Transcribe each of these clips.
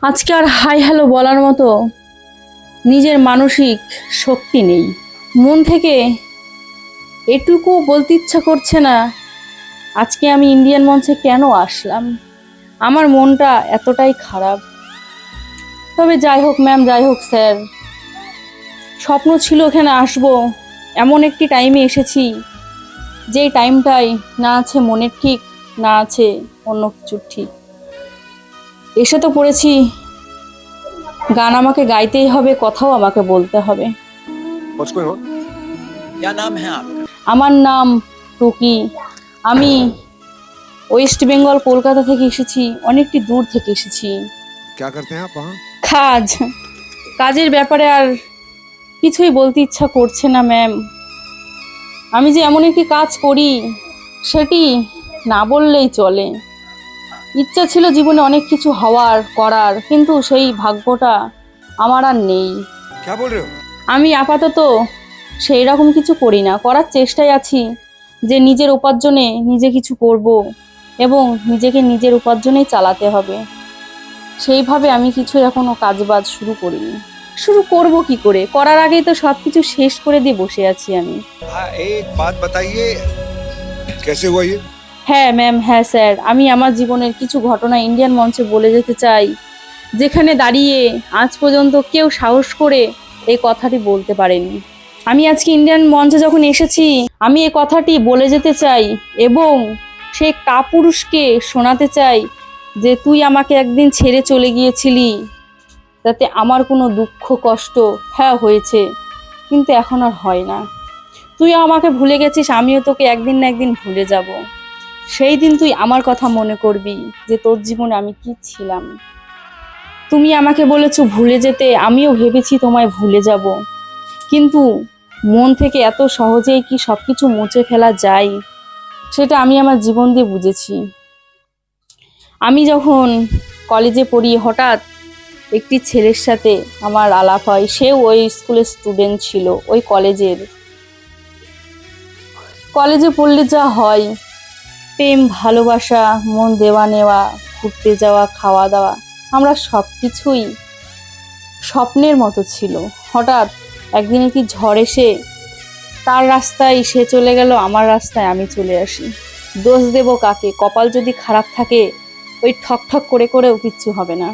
আজকে আর hi hello বলার মতো নিজের মানসিক শক্তি নেই। মন থেকে এটুকু বলতে ইচ্ছা করছে না আজকে আমি ইন্ডিয়ান মঞ্চে কেন আসলাম। আমার মনটা এতটাই খারাপ। তবে যাই হোক ম্যাম, যাই হোক স্যার, স্বপ্ন ছিল এখানে আসবো। এমন একটি টাইমে এসেছি যেই টাইমটাই না আছে মনের ঠিক, না আছে অন্য কিছুর ঠিক। এসে তো পড়েছি, গান আমাকে গাইতেই হবে, কথাও আমাকে বলতে হবে। क्या नाम है आपका? আমার নাম টুকি। আমি ওয়েস্ট বেঙ্গল কলকাতা থেকে এসেছি, অনেকটি দূর থেকে এসেছি। क्या करते हैं आप वहाँ? কাজের ব্যাপারে আর কিছুই বলতে ইচ্ছা করছে না ম্যাম। আমি যে এমন একটি কাজ করি সেটি না বললেই চলে। ইচ্ছা ছিল জীবনে অনেক কিছু হওয়ার করার, কিন্তু সেই ভাগ্যটা আমার আর নেই। क्या बोल रहे हो? আমি আপাতত সেই রকম কিছু করি না, করার চেষ্টায় আছি যে নিজের উপার্জনে নিজে কিছু করব এবং নিজেকে নিজের উপার্জনেই চালাতে হবে। সেইভাবে আমি কিছু এখনো কাজবাজ শুরু করিনি। শুরু করব কি করে? করার আগেই তো সব কিছু শেষ করে দিয়ে বসে আছি আমি। हाँ, एक बात बताइए, कैसे हुआ ये? হ্যাঁ ম্যাম, হ্যাঁ স্যার, আমি আমার জীবনের কিছু ঘটনা ইন্ডিয়ান মঞ্চে বলে যেতে চাই, যেখানে দাঁড়িয়ে আজ পর্যন্ত কেউ সাহস করে এই কথাটি বলতে পারেনি। আমি আজকে ইন্ডিয়ান মঞ্চে যখন এসেছি আমি এই কথাটি বলে যেতে চাই এবং সেই কাপুরুষকে শোনাতে চাই যে তুই আমাকে একদিন ছেড়ে চলে গিয়েছিলি, তাতে আমার কোনো দুঃখ কষ্ট হ্যাঁ হয়েছে, কিন্তু এখন আর হয় না। তুই আমাকে ভুলে গেছিস, আমিও তোকে একদিন না একদিন ভুলে যাব। সেই দিন তুই আমার কথা মনে করবি যে তোর জীবনে আমি কি ছিলাম। তুমি আমাকে বলেছো ভুলে যেতে, আমিও ভেবেছি তোমায় ভুলে যাব, কিন্তু মন থেকে এত সহজেই কি সব কিছু মুছে ফেলা যায় সেটা আমি আমার জীবন দিয়ে বুঝেছি। আমি যখন কলেজে পড়ি হঠাৎ একটি ছেলের সাথে আমার আলাপ হয়। সেও ওই স্কুলের স্টুডেন্ট ছিল, ওই কলেজে পড়লে যা হয় প্রেম ভালোবাসা, মন দেওয়া নেওয়া, ঘুরতে যাওয়া, খাওয়া দাওয়া, আমরা সব কিছুই স্বপ্নের মতো ছিল। হঠাৎ একদিন একটি ঝড় এসে তার রাস্তায় সে চলে গেল, আমার রাস্তায় আমি চলে আসি। দোষ দেব কাকে? কপাল যদি খারাপ থাকে ওই ঠক ঠক করে করেও কিচ্ছু হবে না।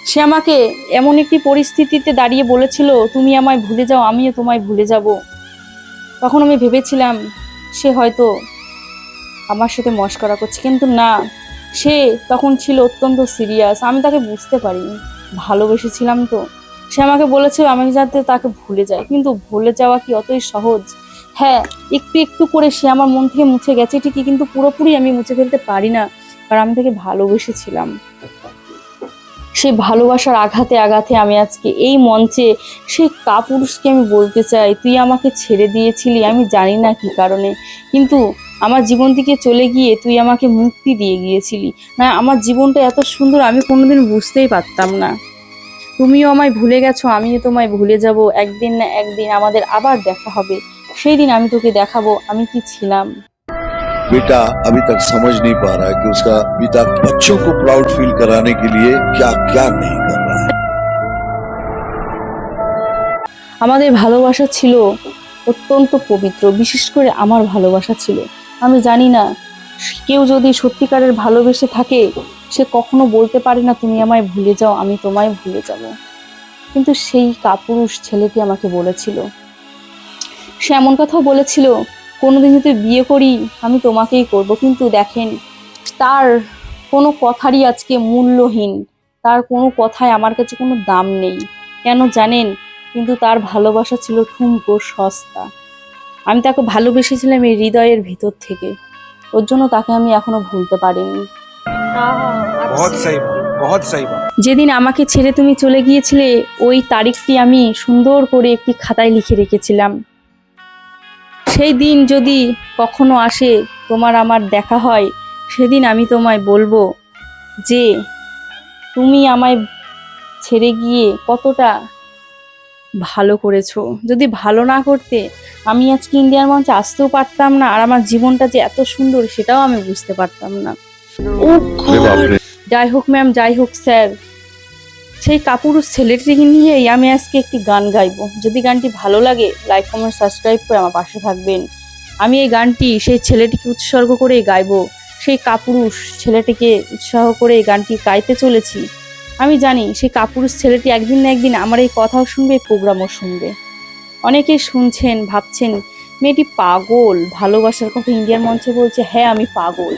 সে আমাকে এমন একটি পরিস্থিতিতে দাঁড়িয়ে বলেছিল তুমি আমায় ভুলে যাও, আমিও তোমায় ভুলে যাব। তখন আমি ভেবেছিলাম সে হয়তো আমার সাথে মশকরা করছে, কিন্তু না, সে তখন ছিল অত্যন্ত সিরিয়াস। আমি তাকে বুঝতে পারিনি, ভালোবেসেছিলাম তো। সে আমাকে বলেছে আমি যাতে তাকে ভুলে যাই, কিন্তু ভুলে যাওয়া কি অতই সহজ? হ্যাঁ, একটু একটু করে সে আমার মন থেকে মুছে গেছে ঠিকই, কিন্তু পুরোপুরি আমি মুছে ফেলতে পারি না, কারণ আমি তাকে ভালোবেসেছিলাম। সেই ভালোবাসার আঘাতে আঘাতে আমি আজকে এই মঞ্চে সেই কাপুরুষকে আমি বলতে চাই তুই আমাকে ছেড়ে দিয়েছিলি, আমি জানি না কি কারণে, কিন্তু আমার জীবন থেকে চলে গিয়ে তুই আমাকে মুক্তি দিয়ে গিয়েছিলি। না, আমার জীবনটা এত সুন্দর আমি কোনোদিন বুঝতেই পারতাম না। তুমিও আমায় ভুলে গেছো, আমিও তোমায় ভুলে যাব। একদিন না একদিন আমাদের আবার দেখা হবে, সেই দিন আমি তোকে দেখাবো আমি কি ছিলাম। बेटा अभी तक समझ नहीं पा रहा है कि उसका पिता बच्चों को प्राउड फील कराने के लिए क्या क्या नहीं कर रहा है। আমাদের ভালোবাসা ছিল অত্যন্ত পবিত্র, বিশেষ করে আমার ভালোবাসা ছিল। আমি জানি না কেউ যদি সত্যিকারের ভালোবেসে থাকে সে কখনো বলতে পারে না তুমি আমায় ভুলে যাও, আমি তোমায় ভুলে যাব, কিন্তু সেই কাপুরুষ ছেলেটি আমাকে বলেছিল। সে এমন কথাও বলেছিল কোনোদিন যদি বিয়ে করি আমি তোমাকেই করব, কিন্তু দেখেন তার কোনো কথারই আজকে মূল্যহীন, তার কোনো কথায় আমার কাছে কোনো দাম নেই। কেন জানেন? কিন্তু তার ভালোবাসা ছিল ঠুমকো সস্তা। আমি তাকে ভালোবেসেছিলাম এই হৃদয়ের ভিতর থেকে, ওর জন্য তাকে আমি এখনো ভুলতে পারিনি। बहुत सही बात, बहुत सही बात। যেদিন আমাকে ছেড়ে তুমি চলে গিয়েছিলে ওই তারিখটি আমি সুন্দর করে একটি খাতায় লিখে রেখেছিলাম। সেই দিন যদি কখনো আসে তোমার আমার দেখা হয়, সেদিন আমি তোমায় বলবো যে তুমি আমায় ছেড়ে গিয়ে কতটা ভালো করেছো। যদি ভালো না করতে আমি আজকে ইন্ডিয়ার মঞ্চে আসতেও পারতাম না, আর আমার জীবনটা যে এত সুন্দর সেটাও আমি বুঝতে পারতাম না। যাই হোক ম্যাম, যাই হোক স্যার, সেই কাপুরুষ ছেলেটিকে নিয়েই আমি আজকে একটি গান গাইবো। যদি গানটি ভালো লাগে লাইক কমেন্ট সাবস্ক্রাইব করে আমার পাশে থাকবেন। আমি এই গানটি সেই ছেলেটিকে উৎসর্গ করে গাইবো, সেই কাপুরুষ ছেলেটিকে উৎসাহ করে এই গানটি গাইতে চলেছি। আমি জানি সেই কাপুরুষ ছেলেটি একদিন না একদিন আমার এই কথাও শুনবে, প্রোগ্রামও শুনবে। অনেকেই শুনছেন, ভাবছেন মেয়েটি পাগল, ভালোবাসার কথা ইন্ডিয়ার মঞ্চে বলছে। হ্যাঁ, আমি পাগল,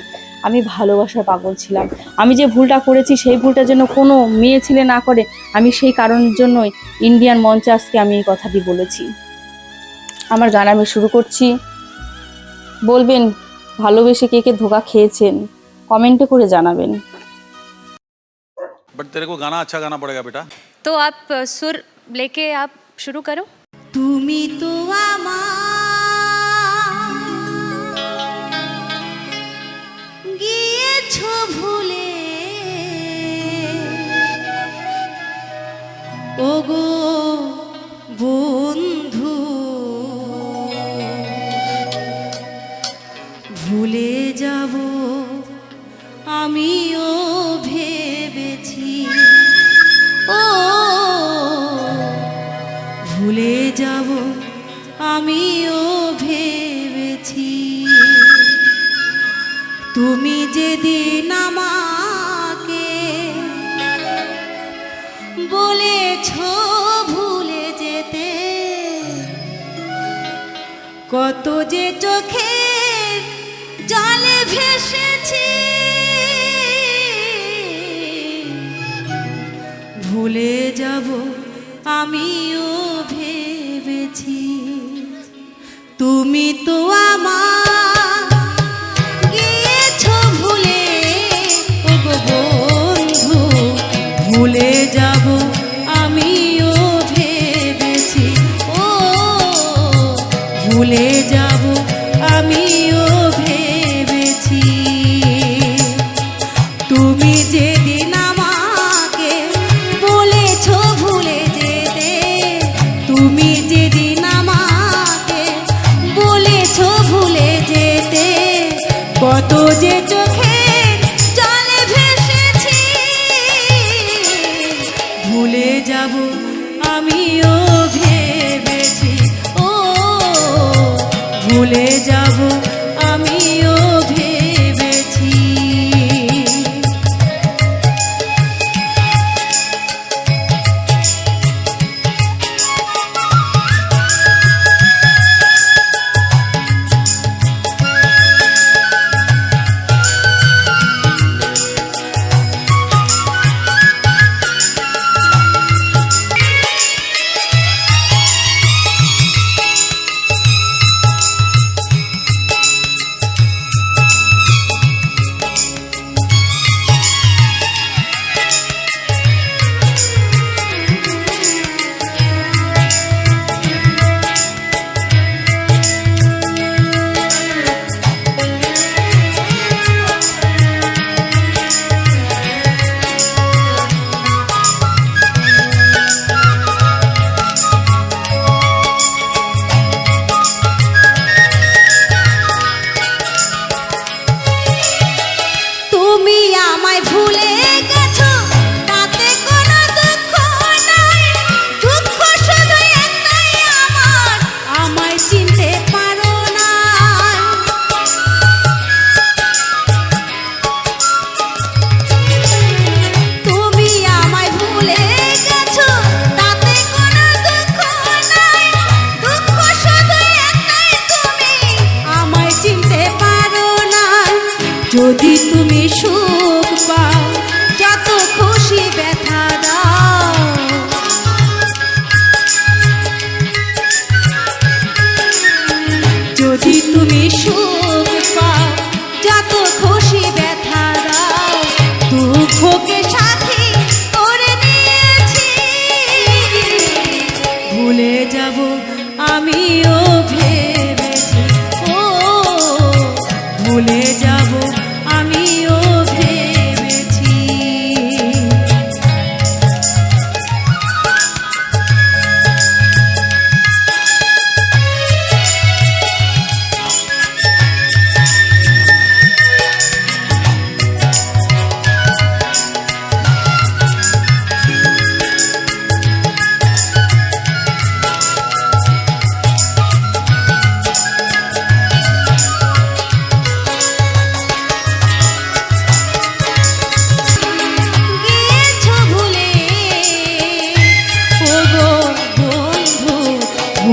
আমি ভালোবাসার পাগল ছিলাম। আমি যে ভুলটা করেছি সেই ভুলটা যেন কোনো মেয়ে ছেলে না করে, আমি সেই কারণের জন্যই ইন্ডিয়ান মঞ্চে আজকে আমি এই কথাটি বলেছি। আমার গান আমি শুরু করছি। বলবেন ভালোবেসে কে কে ধোঁকা খেয়েছেন, কমেন্টে করে জানাবেন। बट तेरे को गाना अच्छा गाना पड़ेगा बेटा। तो आप सुर लेके आप शुरू करो। তুমি তো আমার গিয়েছো ভুলে, ওগো বন্ধু ভুলে যাব আমিও ভেবেছি, ও ভুলে যাব আমিও ভেবেছি। তুমি যেদিন আমাকে বলেছো ভুলে যেতে, কত যে চোখের জলে ভেসেছি, ভুলে যাব আমিও ভেবেছি। তুমি তো আমার গিয়েছো ভুলে, ওগো বন্ধু ভুলে যাব আমিও ভেবেছি, ও ভুলে যাব আমিও ভেবেছি। তুমি যেদিন আমাকে বলেছো ভুলে যেতে, তুমি যেদিন আমাকে বলেছো ভুলে যেতে, কত যে চোখে জলে ভেসেছি, ভুলে যাব আমিও ভেবেছি, ও ভুলে যাব আমিও ভেবেছি।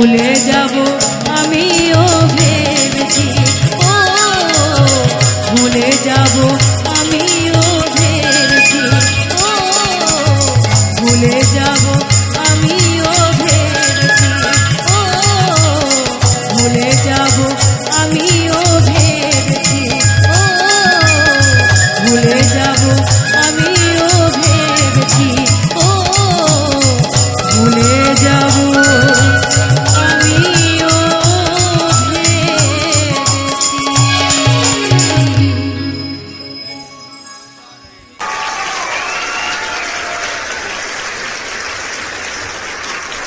ভুলে যাব আমিও ভেবেছি ও ভুলে যাব আমিও ভেবেছি ও ভুলে যাব